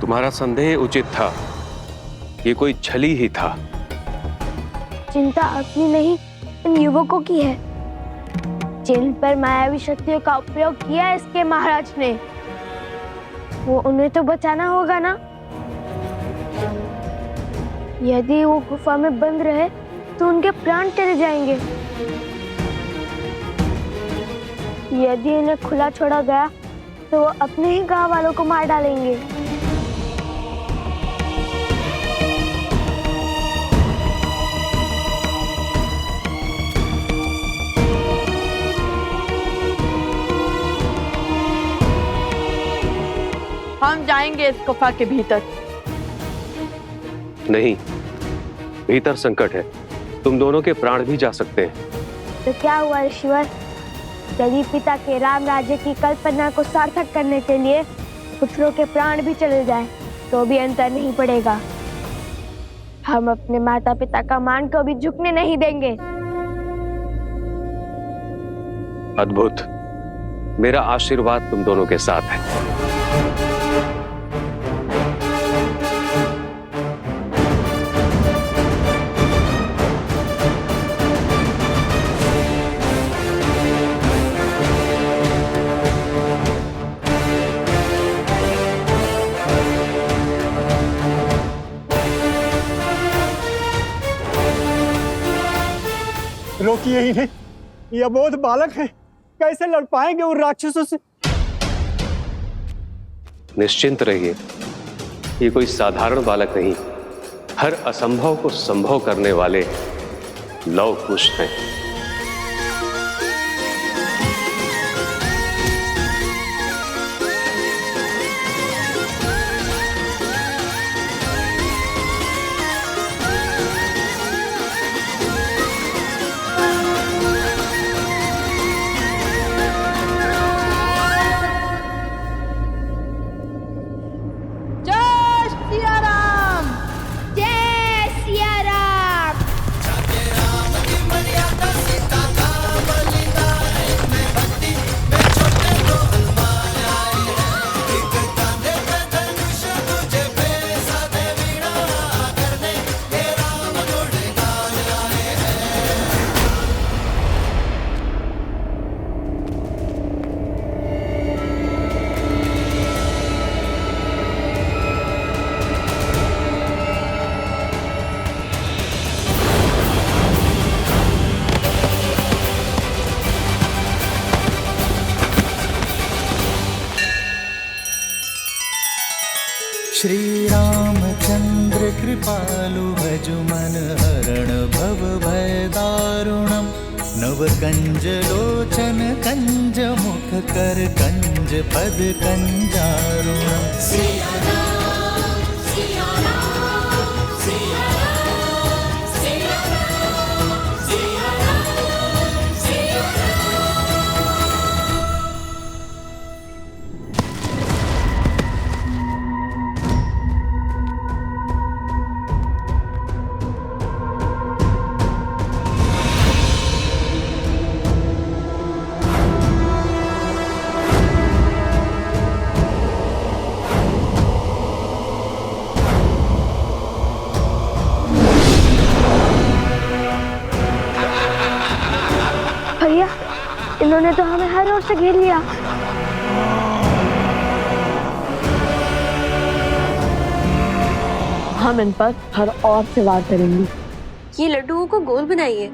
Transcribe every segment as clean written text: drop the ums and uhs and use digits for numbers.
तुम्हारा संदेह उचित था। ये कोई छली ही था। चिंता अपनी नहीं, इन युवकों की है जिन पर मायावी शक्तियों का उपयोग किया इसके महाराज ने। वो उन्हें तो बचाना होगा ना। यदि वो गुफा में बंद रहे तो उनके प्राण चले जाएंगे। यदि इन्हें खुला छोड़ा गया तो वो अपने ही गांव वालों को मार डालेंगे। हम जाएंगे इस गुफा के भीतर। नहीं, भीतर संकट है। तुम दोनों के प्राण भी जा सकते हैं। तो क्या हुआ ऋषिवर? यदि पिता के राम राज्य की कल्पना को सार्थक करने के लिए पुत्रों के प्राण भी चले जाए तो भी अंतर नहीं पड़ेगा। हम अपने माता पिता का मान को भी झुकने नहीं देंगे। अद्भुत। मेरा आशीर्वाद तुम दोनों के साथ है। रोकिए इन्हें, ये अबोध बालक है, कैसे लड़ पाएंगे उन राक्षसों से? निश्चिंत रहिए, ये कोई साधारण बालक नहीं, हर असंभव को संभव करने वाले लौह कुश हैं। श्री रामचंद्र कृपालु भज मन हरण भव भय दारुणम नव कंज लोचन कंज मुख कर कंज पद कंजारुणम। भैया, इन्होंने तो हमें हर ओर से घेर लिया। हम इन पर हर और से वार करेंगे। ये लड्डुओं को गोल बनाइए।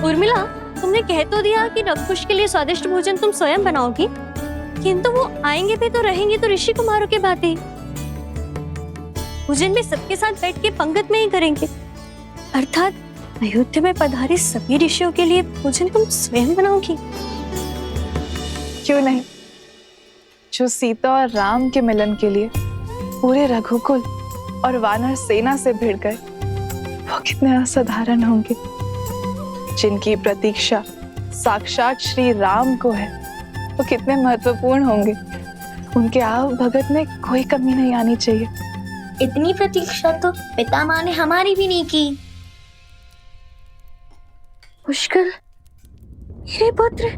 उर्मिला, तुमने कह तो दिया कि नवकुश के लिए स्वादिष्ट भोजन तुम स्वयं बनाओगी, किंतु वो आएंगे भी तो रहेंगे तो ऋषि कुमारों के बातें। भोजन भी सबके साथ बैठ के पंगत में ही करेंगे, अर्थात अयोध्या में पधारे सभी ऋषियों के लिए भोजन तुम स्वयं बनाओगी। क्यों नहीं? जो सीता और राम के मिलन के लिए पूरे रघुकुल और वानर सेना से भिड़ गए, वो कितने असाधारण होंगे। जिनकी प्रतीक्षा साक्षात श्री राम को है, वो कितने महत्वपूर्ण होंगे। उनके आव भगत में कोई कमी नहीं आनी चाहिए। इतनी प्रतीक्षा तो पितामह ने हमारी भी नहीं की। मुश्किल मेरे पुत्र।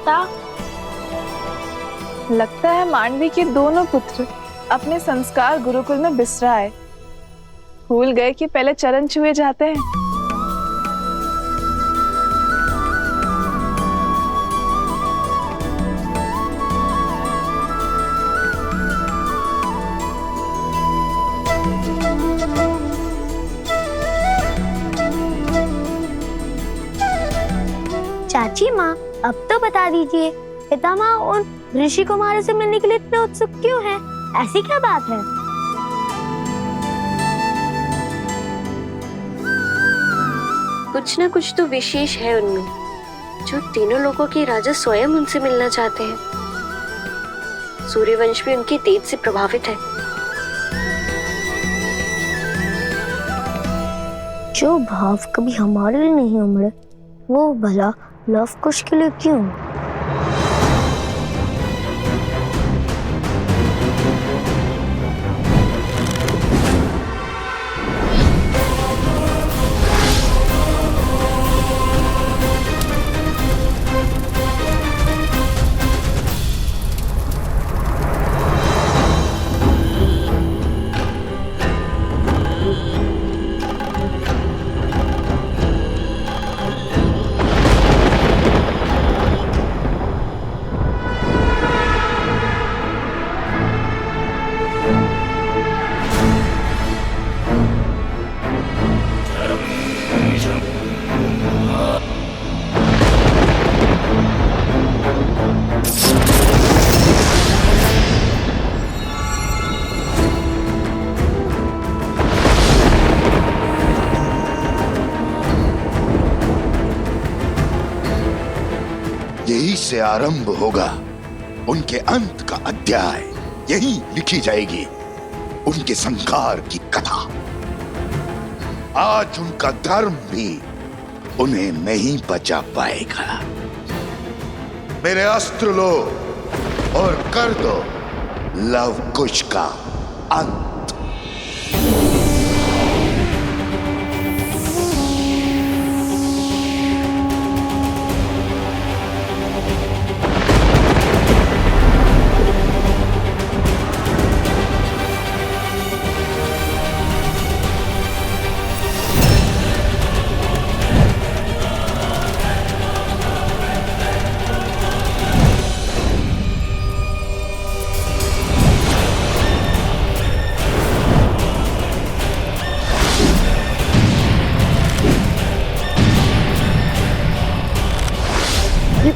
माता। लगता है मांडवी के दोनों पुत्र अपने संस्कार गुरुकुल में बिसराए, भूल गए कि पहले चरण छुए जाते हैं। चाची माँ, अब तो बता दीजिए, पितामह उन ऋषि कुमारों से मिलने के लिए इतने उत्सुक क्यों हैं? ऐसी क्या बात है? कुछ ना कुछ तो विशेष है उनमें, जो तीनों लोगों के राजा स्वयं उनसे मिलना चाहते हैं। सूर्यवंश भी उनके तेज से प्रभावित है। जो भाव कभी हमारे लिए नहीं उमड़े, वो भला लव कुश के लिए क्यों? यही से आरंभ होगा उनके अंत का अध्याय। यही लिखी जाएगी उनके संहार की कथा। आज उनका धर्म भी उन्हें नहीं बचा पाएगा। मेरे अस्त्र लो और कर दो लव कुश का अंत।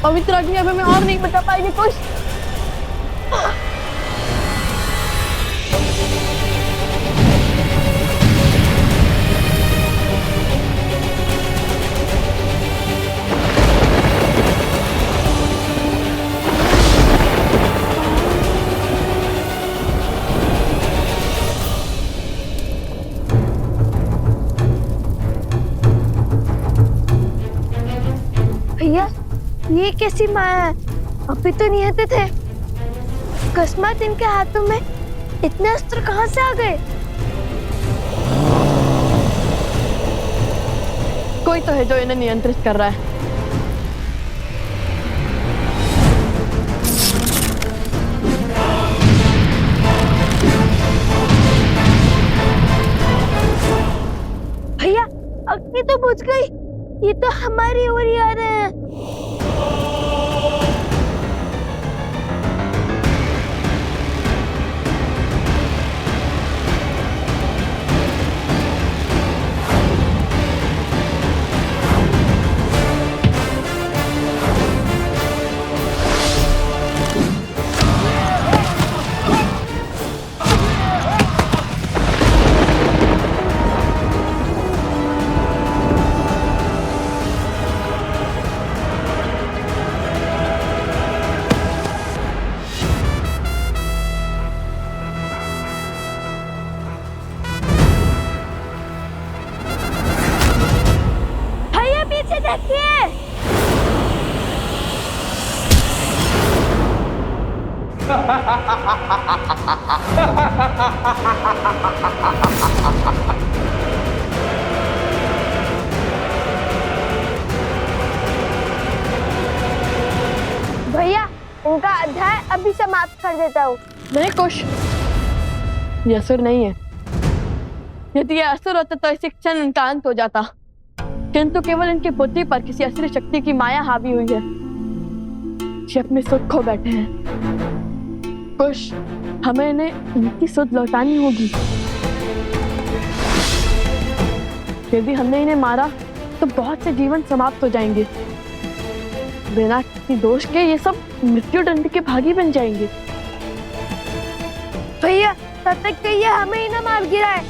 पवित्र अग्नि अब हमें और नहीं बचा पाएगी कुछ। भैया, ये कैसी माया है? अभी तो निहत्थे थे। अकस्मात इनके हाथों में इतने अस्त्र कहाँ से आ गए? कोई तो है जो इन्हें नियंत्रित कर रहा है। भैया, अग्नि तो बुझ गई। ये तो हमारी ओर ही आ रहे हैं। भैया उनका अध्याय अभी समाप्त कर देता हूँ। नहीं कुश, ये असुर नहीं है। यदि ये असुर होता तो इसी क्षण इनका अंत हो जाता, किंतु केवल इनकी बुद्धि पर किसी असुर शक्ति की माया हावी हुई है। ये अपने सुध खो बैठे हैं। कुश, हमें इन्हें इनकी सुध लौटानी होगी। यदि हमने इन्हें मारा तो बहुत से जीवन समाप्त हो जाएंगे। बिना किसी दोष के ये सब मृत्यु दंड के भागी बन जाएंगे। भैया तब तक कहिए हमें ही ना मार गिराए।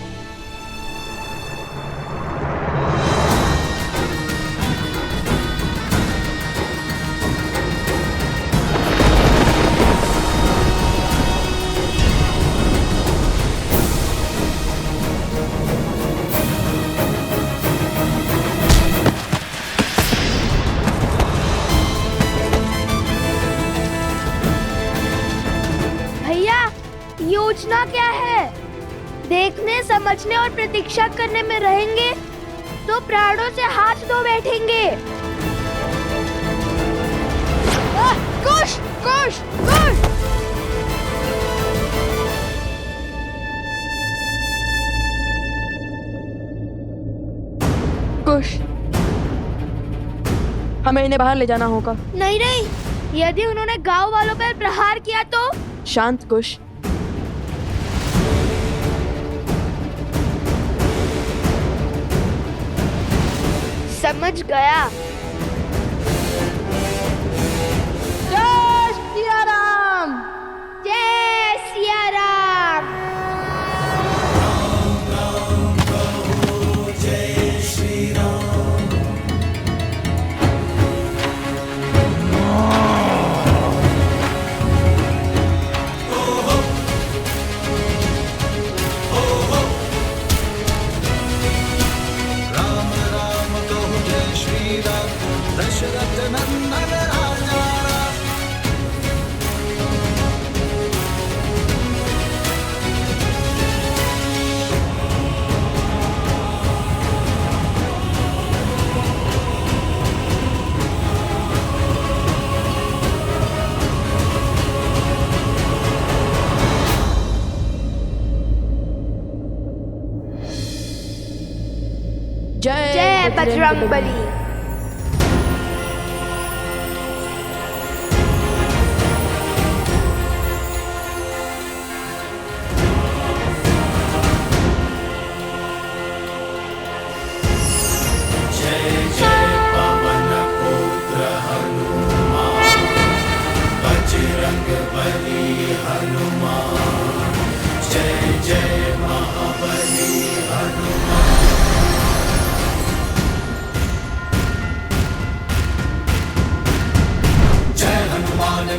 योजना क्या है? देखने, समझने और प्रतीक्षा करने में रहेंगे तो प्राणों से हाथ धो बैठेंगे। कुश, कुश, कुश। कुश, हमें इन्हें बाहर ले जाना होगा। नहीं नहीं, यदि उन्होंने गांव वालों पर प्रहार किया तो? शांत कुश। समझ गया। जय सिया राम। जय सिया राम। जय श्री राम। राम राम कहो जय श्री राम, दशरथ नंदन राजा राम। जय बजरंगबली।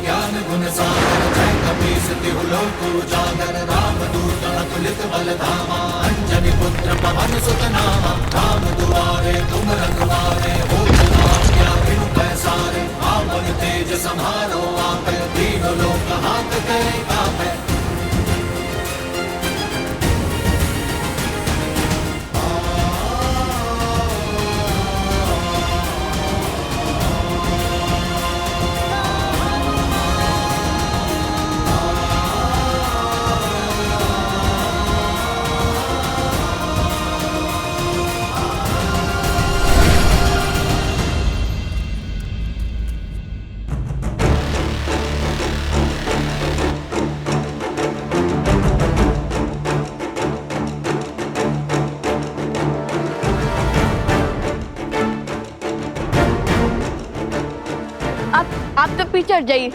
ज्ञान गुण सागर, जय कपीस तिहु लोक उजागर। राम दूत अतुलित बल धामा, अंजनी पुत्र पवन सुत नामा। राम दुआरे तुम रखवारे, हो आज्ञा बिनु पैसारे। आपन तेज समारो आपे, तीन लोक हाथ करे कापे। आप तो पीछे हट जाइए।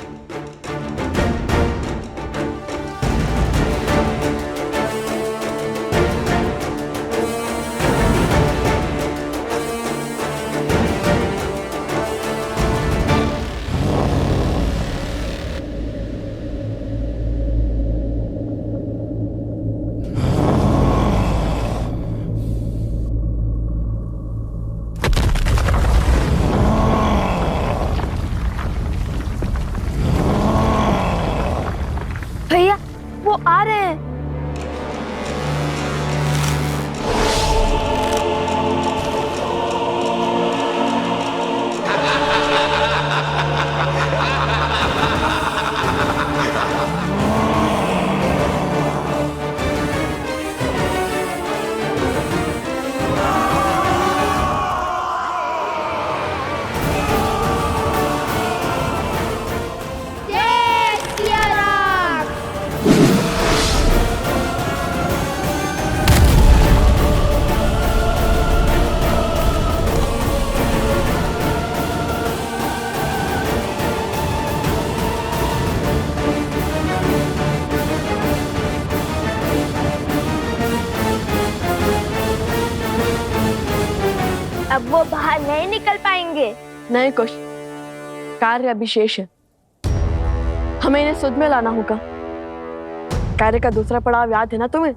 भैया वो आ रहे हैं। नहीं कुछ कार्य अभी शेष है, हमें इन्हें सुध में लाना होगा। कार्य का दूसरा पड़ाव याद है ना तुम्हें?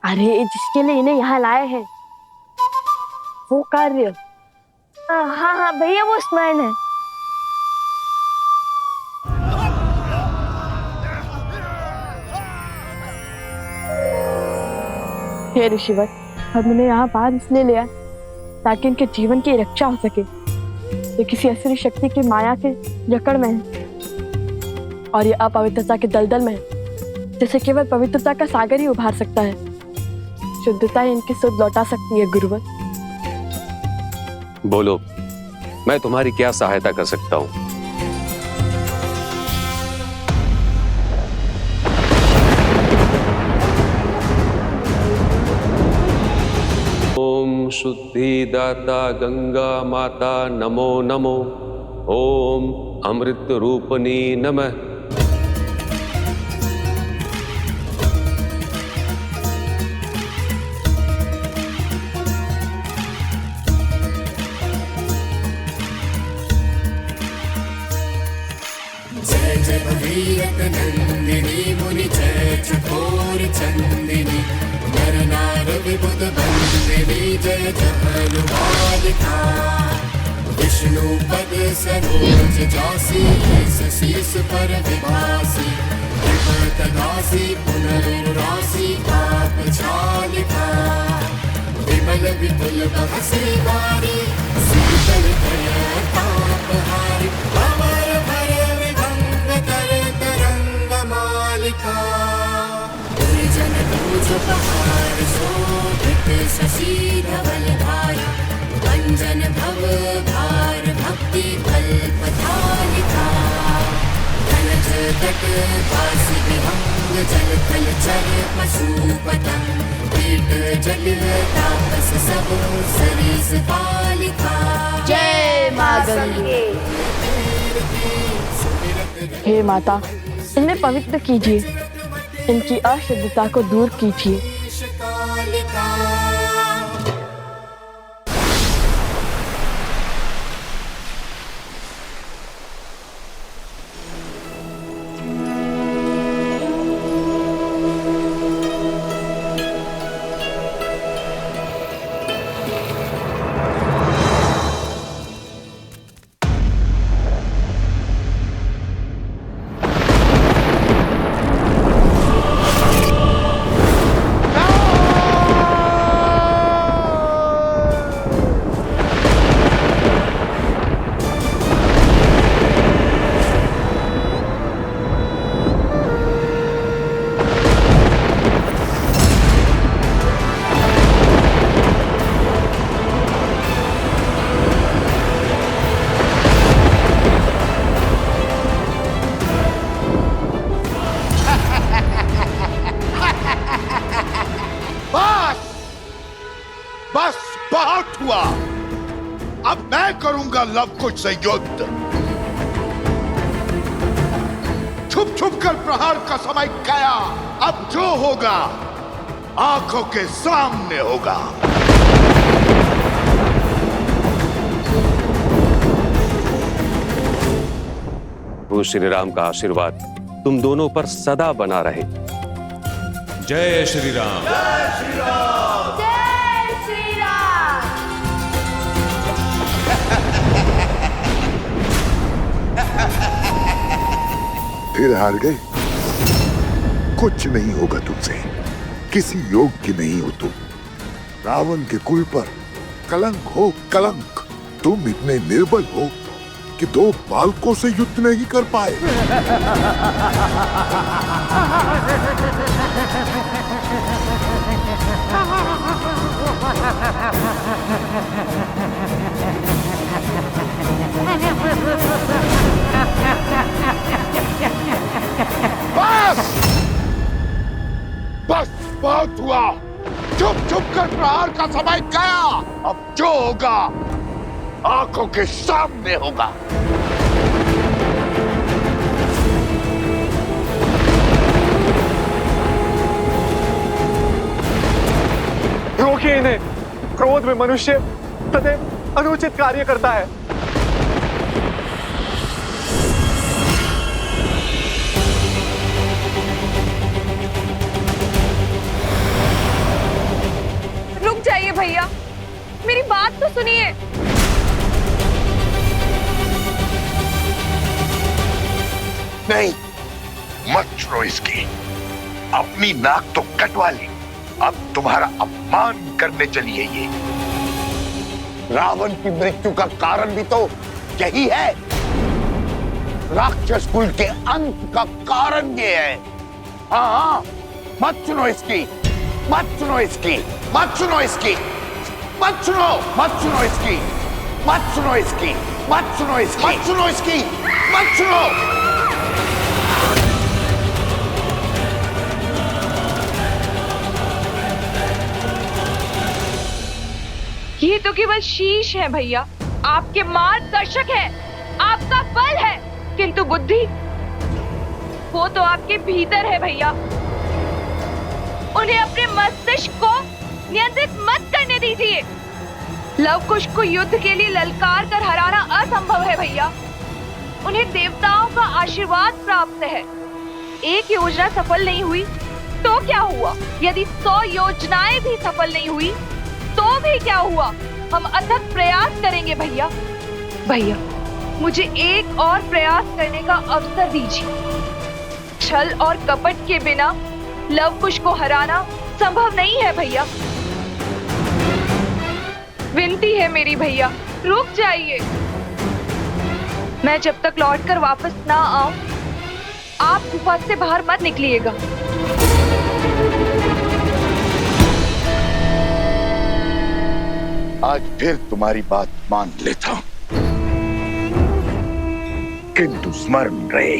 अरे जिसके लिए इन्हें यहाँ लाए हैं वो कार्य। हाँ हाँ भैया, वो स्मरण है। हे ऋषिवर, हम इन्हें यहाँ बाहर इसलिए ले आए ताकि इनके जीवन की रक्षा हो सके। ये किसी असुरी शक्ति की माया के जकड़ में है और ये अपवित्रता के दलदल में है, जिसे केवल पवित्रता का सागर ही उभार सकता है। शुद्धता ही इनकी सुध लौटा सकती है गुरुवर। बोलो, मैं तुम्हारी क्या सहायता कर सकता हूं? ओम शुद्धिदाता गंगा माता नमो नमो। ओम अमृत रूपनी नमः। जय जय भगीरथ नंदिनी मुनि जय चकोर चंदिनी नर नार विबुध बंदिनी जय जहनुमालिका विष्णु पद सरोज जासी शीस पर विभासी विपतनासी पुनरुरासी पाप छालिका विमल विपुल बहसी वारी शीतल दया ताप हारी अमर भर विभंग तर तरंग मालिका दुर्जन दूज पहाड़ शोभित शशि धवल धारा भंजन भव भार भक्ति कल्प धारिका धनज तट काशी विहंग जल थल चर पशु पतंग कीट जल तापस सब सरीस पालिका। जय मां गंगे। हे माता, इन्हें पवित्र कीजिए, इनकी अशुद्धता को दूर कीजिए। बस बहुत हुआ। अब मैं करूंगा लव कुश से युद्ध। छुप छुप कर प्रहार का समय गया। अब जो होगा आंखों के सामने होगा। प्रभु श्री राम का आशीर्वाद तुम दोनों पर सदा बना रहे। जय श्री राम। जय श्री राम। फिर हार गए। कुछ नहीं होगा तुमसे, किसी योग की नहीं हो तुम। रावण के कुल पर कलंक हो कलंक। तुम इतने निर्बल हो कि 2 बालकों से युद्ध नहीं कर पाए। बस बस बहुत हुआ। चुप चुप कर प्रहार का समय गया। अब जो होगा आंखों के सामने होगा। रोकिए इन्हें। क्रोध में मनुष्य सदैव अनुचित कार्य करता है। रुक जाइए भैया, मेरी बात तो सुनिए। नहीं, मत छुड़ो इसकी। अपनी नाक तो कटवा ली, अब तुम्हारा अपमान करने चली है ये। रावण की मृत्यु का कारण भी तो यही है। राक्षस कुल के अंत का कारण ये है। हाँ, मत सुनो इसकी, मत सुनो इसकी, मत सुनो इसकी, मत सुनो, मत सुनो इसकी, मत सुनो इसकी, मत सुनो इसकी, मत सुनो इसकी, मत सुनो। ये तो केवल शीश है भैया, आपके मार्गदर्शक है, आपका बल है, किंतु बुद्धि वो तो आपके भीतर है भैया। उन्हें अपने मस्तिष्क को नियंत्रित मत करने दीजिए। लवकुश को युद्ध के लिए ललकार कर हराना असंभव है भैया। उन्हें देवताओं का आशीर्वाद प्राप्त है। एक योजना सफल नहीं हुई तो क्या हुआ? यदि 100 योजनाएं भी सफल नहीं हुई तो भी क्या हुआ? हम अथक प्रयास करेंगे भैया। भैया, मुझे एक और प्रयास करने का अवसर दीजिए। छल और कपट के बिना लवकुश को हराना संभव नहीं है भैया। विनती है मेरी भैया, रुक जाइए। मैं जब तक लौटकर वापस ना आऊं, आप गुफा से बाहर मत निकलिएगा। आज फिर तुम्हारी बात मान लेता हूं, किंतु स्मरण रहे,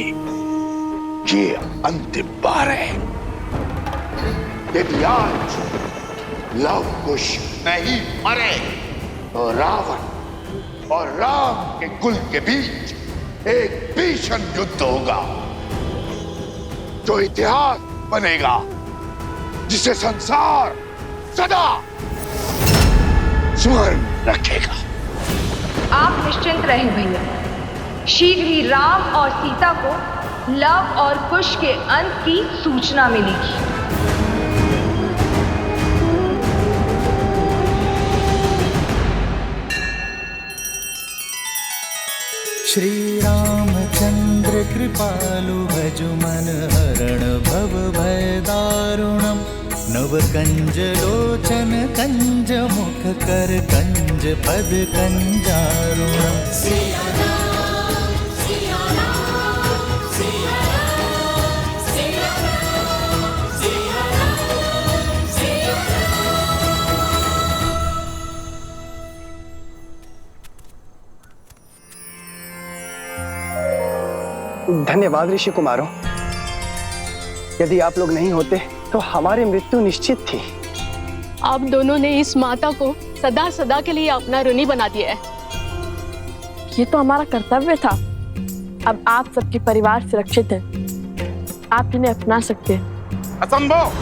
ये अंतिम बार है। यदि आज लवकुश नहीं मरे तो रावण और राम के कुल के बीच एक भीषण युद्ध होगा, जो इतिहास बनेगा, जिसे संसार सदा स्मरण रखेगा। आप निश्चिंत रहें भैया, शीघ्र ही राम और सीता को लव और कुश के अंत की सूचना मिलेगी। श्री रामचंद्र कृपालु भजु मन हरण भव भय दारुणम। नव कंज लोचन कंज मुख कर कंज पद कंजारुणम। धन्यवाद ऋषि कुमारों, यदि आप लोग नहीं होते तो हमारी मृत्यु निश्चित थी। आप दोनों ने इस माता को सदा सदा के लिए अपना ऋणी बना दिया है। ये तो हमारा कर्तव्य था। अब आप सबके परिवार सुरक्षित है, आप इन्हें अपना सकते हैं। असंभव!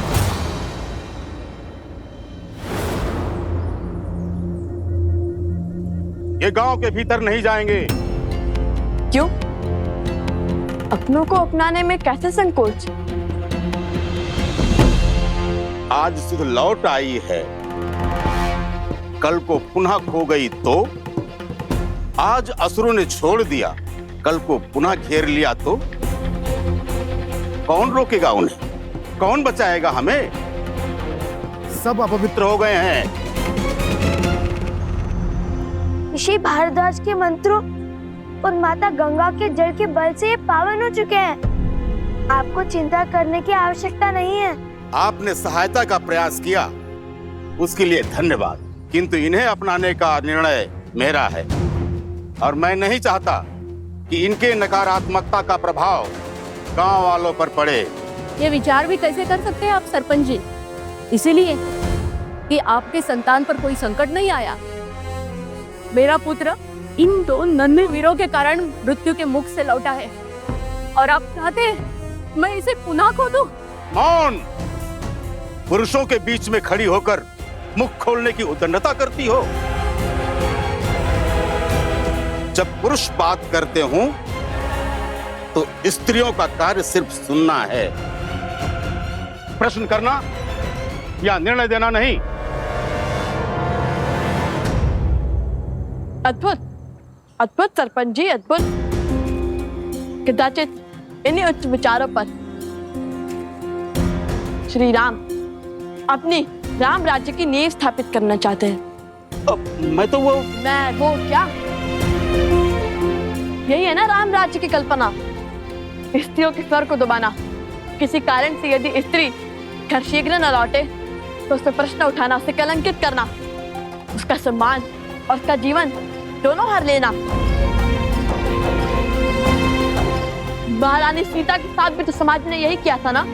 ये गांव के भीतर नहीं जाएंगे। क्यों? अपनों को अपनाने में कैसे संकोच? आज सुध लौट आई है, कल को पुनः खो गई तो? आज असुरों ने छोड़ दिया, कल को पुनः घेर लिया तो? कौन रोकेगा उन्हें? कौन बचाएगा हमें? सब अपवित्र हो गए हैं। ऋषि भारद्वाज के मंत्रों और माता गंगा के जल के बल से ये पावन हो चुके हैं। आपको चिंता करने की आवश्यकता नहीं है। आपने सहायता का प्रयास किया, उसके लिए धन्यवाद, किंतु इन्हें अपनाने का निर्णय मेरा है और मैं नहीं चाहता कि इनके नकारात्मकता का प्रभाव गांव वालों पर पड़े। ये विचार भी कैसे कर सकते हैं आप सरपंच जी? इसीलिए कि आपके संतान पर कोई संकट नहीं आया। मेरा पुत्र इन दो नन्हे वीरों के कारण मृत्यु के मुख से लौटा है और आप चाहते हैं मैं इसे पुनः खो दूं? मौन! पुरुषों के बीच में खड़ी होकर मुख खोलने की उद्दंडता करती हो। जब पुरुष बात करते हों तो स्त्रियों का कार्य सिर्फ सुनना है, प्रश्न करना या निर्णय देना नहीं। अद्भुत, अद्भुत सरपंच जी, अद्भुत। कदाचित इन्हीं उच्च विचारों पर श्री राम अपनी राम राज्य की नींव स्थापित करना चाहते हैं। मैं तो वो क्या? यही है ना राम राज्य की कल्पना, स्त्रियों के स्वर को दबाना। किसी कारण से यदि स्त्री घर शीघ्र न लौटे तो उस पर प्रश्न उठाना, उसे कलंकित करना, उसका सम्मान और उसका जीवन दोनों हर लेना। महारानी सीता के साथ भी तो समाज ने यही किया था ना।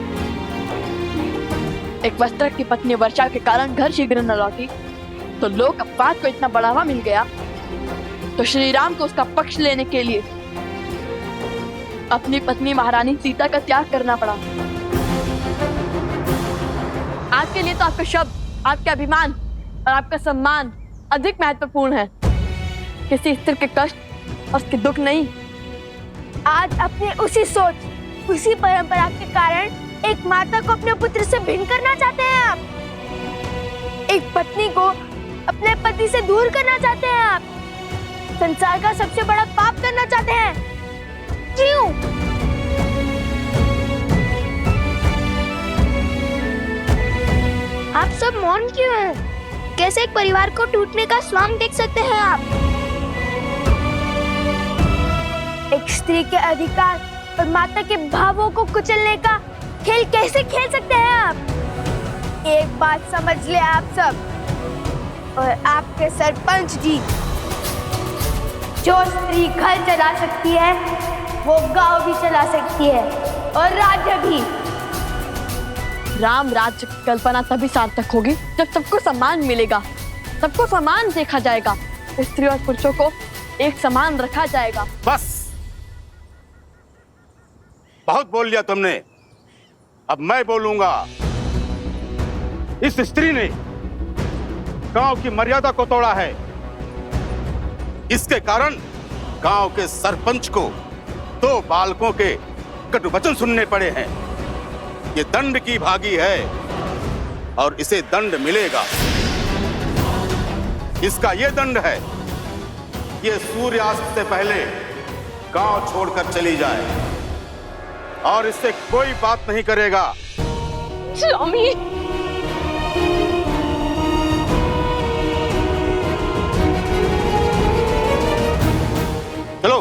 एक वस्त्र की पत्नी वर्षा के कारण घर शीघ्र न लौटी तो लोक अपवाद को इतना बढ़ावा मिल गया, तो श्री राम को उसका पक्ष लेने के लिए अपनी पत्नी महारानी सीता का त्याग करना पड़ा। आज के लिए तो आपका शब्द, आपके अभिमान और आपका सम्मान अधिक महत्वपूर्ण है, किसी स्त्री के कष्ट और उसके दुख नहीं। आज अपने उसी सोच, उसी परंपरा के कारण एक माता को अपने पुत्र से भिन्न करना चाहते हैं आप। एक पत्नी को अपने पति से दूर करना चाहते हैं आप। संसार का सबसे बड़ा पाप करना चाहते हैं। क्यों? आप सब मौन क्यों हैं? कैसे एक परिवार को टूटने का स्वांग देख सकते हैं आप? एक स्त्री के अधिकार और माता के भावों को कुचलने का खेल कैसे खेल सकते हैं आप? एक बात समझ ले आप सब और आपके सरपंच जी, जो स्त्री घर चला सकती है वो गांव भी चला सकती है और राज्य भी। राम राज्य की कल्पना तभी सार्थक होगी जब सबको सम्मान मिलेगा, सबको समान देखा जाएगा, स्त्री और पुरुषों को एक समान रखा जाएगा। बस, बहुत बोल लिया तुमने, अब मैं बोलूंगा। इस स्त्री ने गांव की मर्यादा को तोड़ा है। इसके कारण गांव के सरपंच को 2 बालकों के कटु वचन सुनने पड़े हैं। ये दंड की भागी है और इसे दंड मिलेगा। इसका ये दंड है, ये सूर्यास्त से पहले गांव छोड़कर चली जाए और इससे कोई बात नहीं करेगा। स्वामी, चलो।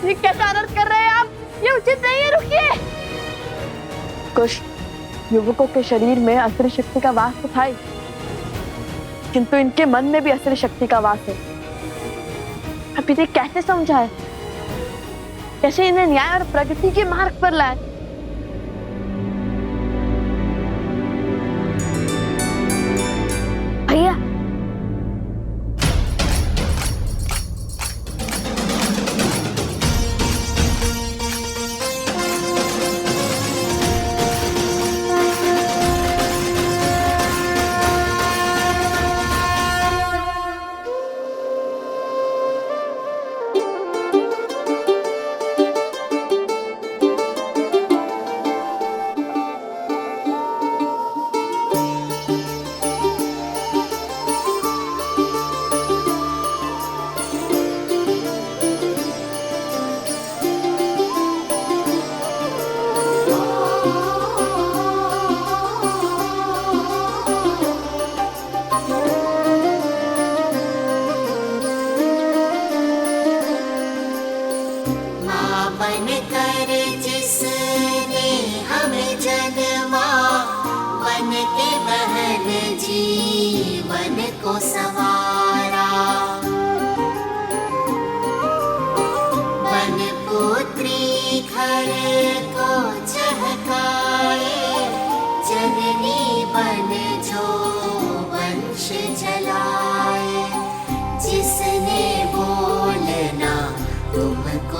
ये कैसा अनर्थ कर रहे हैं आप? ये उचित नहीं है, रुकिए। कुछ युवकों के शरीर में असुरी शक्ति का वास तो था ही, किंतु इनके मन में भी असुरी शक्ति का वास है। अब इन्हें कैसे समझाए, कैसे इन्हें न्याय और प्रगति के मार्ग पर लाए? भैया,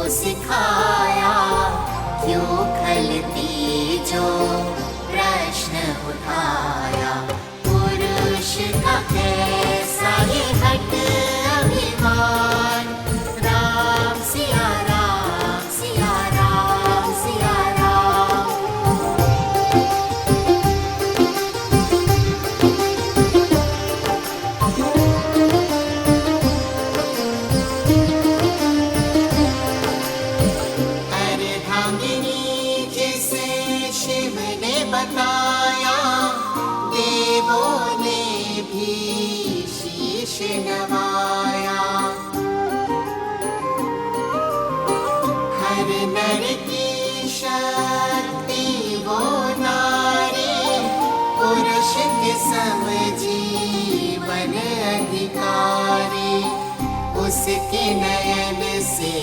सिखाया क्यों खलती जो प्रश्न उठाया, पुरुष का कैसा ये हट अभिमान। शीश नवाया। हर नर की शक्ति वो नारी, पुरुष के सम जीवन अधिकारी। उसके नयन से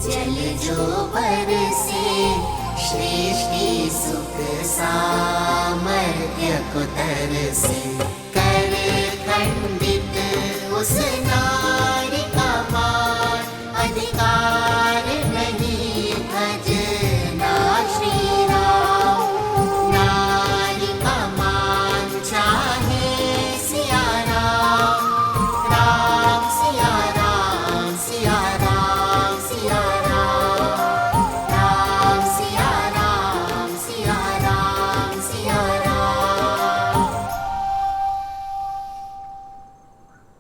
जल जो बरसे, सृष्टि सुख सामर्थ्य को तरसे। कर खंडित उस नारी का मान, अधिकार नहीं भजना श्री राम। नारी का मान चाहे सिया राम, राम सिया राम, सिया राम सिया राम, राम सिया राम, सिया राम सिया राम।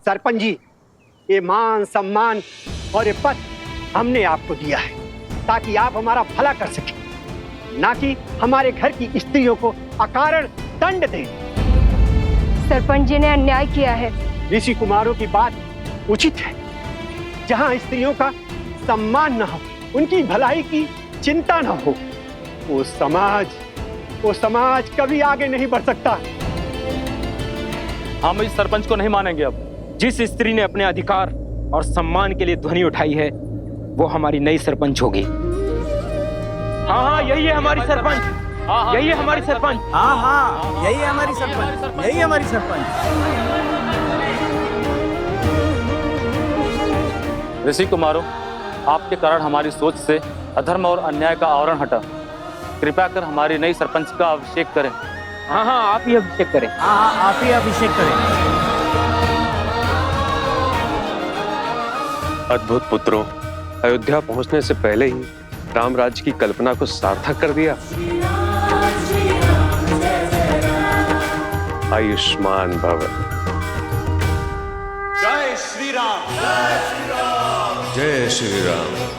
सरपंच जी, ये मान सम्मान और ये पद हमने आपको दिया है ताकि आप हमारा भला कर सकें, ना कि हमारे घर की स्त्रियों को अकारण दंड दें। सरपंच जी ने अन्याय किया है। ऋषि कुमारों की बात उचित है। जहाँ स्त्रियों का सम्मान न हो, उनकी भलाई की चिंता न हो, वो समाज कभी आगे नहीं बढ़ सकता। हम इस सरपंच को नहीं मानेंगे। अब जिस स्त्री ने अपने अधिकार और सम्मान के लिए ध्वनि उठाई है, वो हमारी नई सरपंच होगी। हाँ, यही है हमारी सरपंच। यही है हमारी सरपंच। हाँ, यही है हमारी सरपंच। यही हमारी सरपंच। ऋषि कुमारों, आपके कारण हमारी सोच से अधर्म और अन्याय का आवरण हटा। कृपया कर हमारी नई सरपंच का अभिषेक करें। हाँ, आप ही अभिषेक करें। हाँ, आप ही अभिषेक करें। अद्भुत पुत्रों, अयोध्या पहुंचने से पहले ही राम राज्य की कल्पना को सार्थक कर दिया। आयुष्मान भव। जय श्री राम। जय श्री राम। जय श्री राम।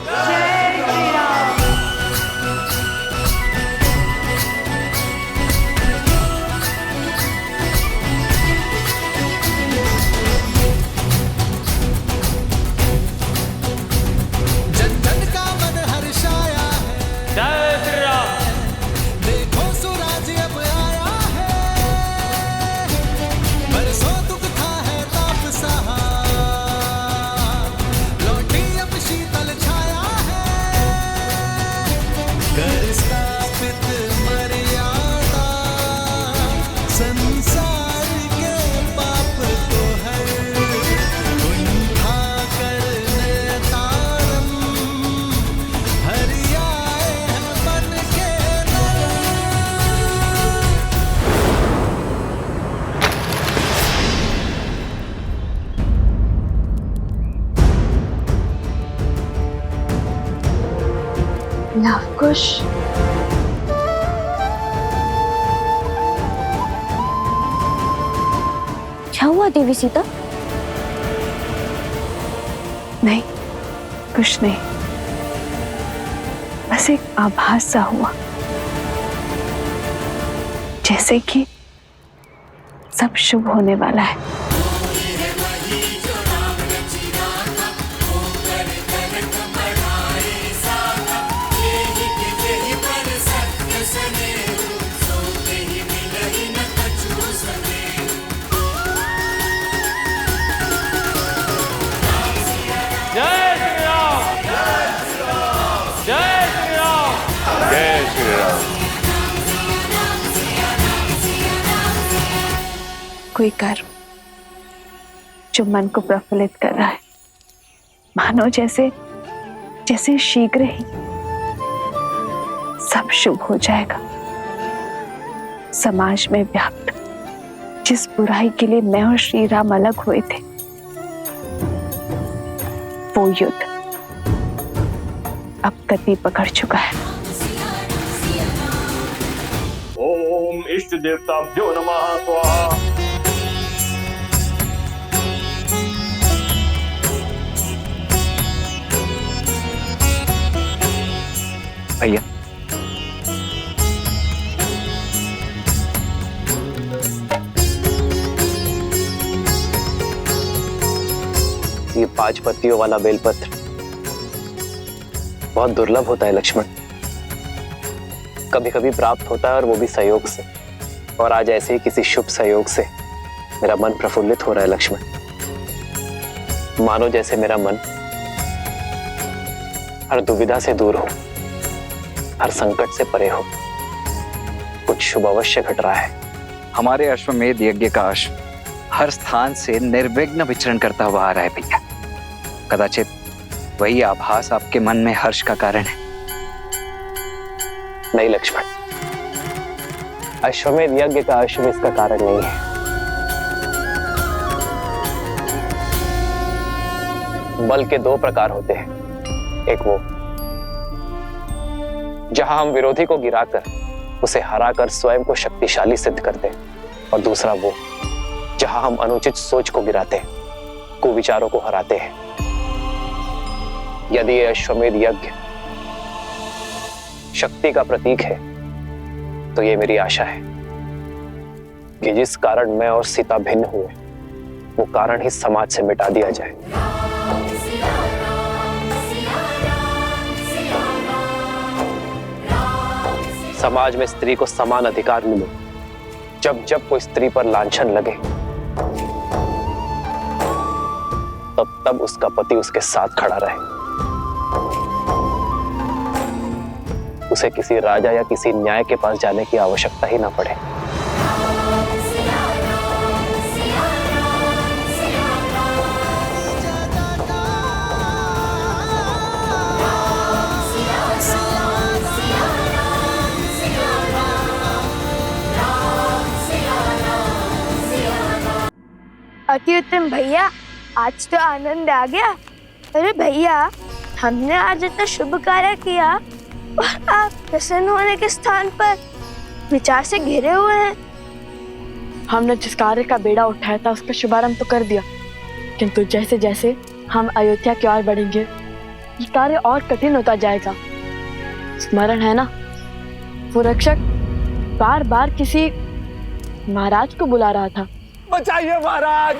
लवकुश, क्या हुआ देवी सीता? नहीं, कुछ नहीं, बस एक आभास सा हुआ, जैसे कि सब शुभ होने वाला है। कोई कर्म जो मन को प्रफुल्लित कर रहा है, मानो जैसे शीघ्र ही सब शुभ हो जाएगा। समाज में व्याप्त जिस बुराई के लिए मैं और श्री राम अलग हुए थे, वो युद्ध अब गति पकड़ चुका है। ओम इष्ट देवताभ्यो नमः स्वाहा। भैया, 5 पत्तियों वाला बेलपत्र बहुत दुर्लभ होता है लक्ष्मण। कभी कभी प्राप्त होता है और वो भी सहयोग से। और आज ऐसे ही किसी शुभ सहयोग से मेरा मन प्रफुल्लित हो रहा है लक्ष्मण। मानो जैसे मेरा मन हर दुविधा से दूर हो, हर संकट से परे हो। कुछ शुभ अवश्य घट रहा है। हमारे अश्वमेध यज्ञ का अश्व हर स्थान से निर्विघ्न विचरण करता हुआ आ रहा है भैया। कदाचित वही आभास आपके मन में हर्ष का कारण है। नहीं लक्ष्मण, अश्वमेध यज्ञ का अश्व इसका कारण नहीं है। बल के 2 प्रकार होते हैं। एक वो जहां हम विरोधी को गिराकर उसे हराकर स्वयं को शक्तिशाली सिद्ध करते हैं, और दूसरा वो जहां हम अनुचित सोच को गिराते हैं, कुविचारों को हराते हैं। यदि ये अश्वमेध यज्ञ शक्ति का प्रतीक है तो ये मेरी आशा है कि जिस कारण मैं और सीता भिन्न हुए वो कारण ही समाज से मिटा दिया जाए। समाज में स्त्री को समान अधिकार मिले। जब जब कोई स्त्री पर लांछन लगे तब तब उसका पति उसके साथ खड़ा रहे। उसे किसी राजा या किसी न्याय के पास जाने की आवश्यकता ही ना पड़े। अति उत्तम भैया, आज तो आनंद आ गया। अरे भैया, हमने आज इतना शुभ कार्य किया और आप प्रसन्न होने के स्थान पर विचार से घिरे हुए हैं। हमने जिस कार्य का बेड़ा उठाया था उसका शुभारंभ तो कर दिया, किंतु जैसे जैसे हम अयोध्या की ओर बढ़ेंगे ये कार्य और कठिन होता जाएगा। स्मरण है ना, वो रक्षक बार बार किसी महाराज को बुला रहा था। बचाइए महाराज।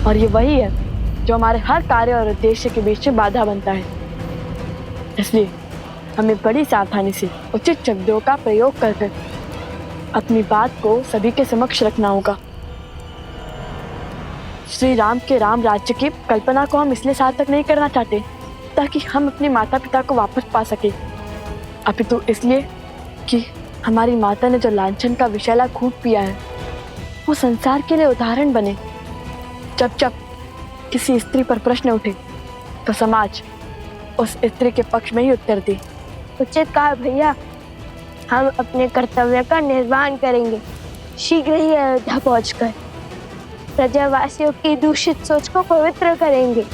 और ये वही है जो हमारे हर कार्य और उद्देश्य के बीच में बाधा बनता है। इसलिए हमें बड़ी सावधानी से उचित शब्दों का प्रयोग करके अपनी बात को सभी के समक्ष रखना होगा। श्री राम के राम राज्य की कल्पना को हम इसलिए सार्थक नहीं करना चाहते ताकि हम अपने माता पिता को वापस पा सके, अपितु इसलिए कि हमारी माता ने जो लांछन का विषैला घूंट पिया है वो संसार के लिए उदाहरण बने। जब जब किसी स्त्री पर प्रश्न उठे तो समाज उस स्त्री के पक्ष में ही उत्तर दे। उचित कहा भैया, हम अपने कर्तव्य का निर्वहन करेंगे। शीघ्र ही अयोध्या पहुंचकर प्रजावासियों की दूषित सोच को पवित्र करेंगे।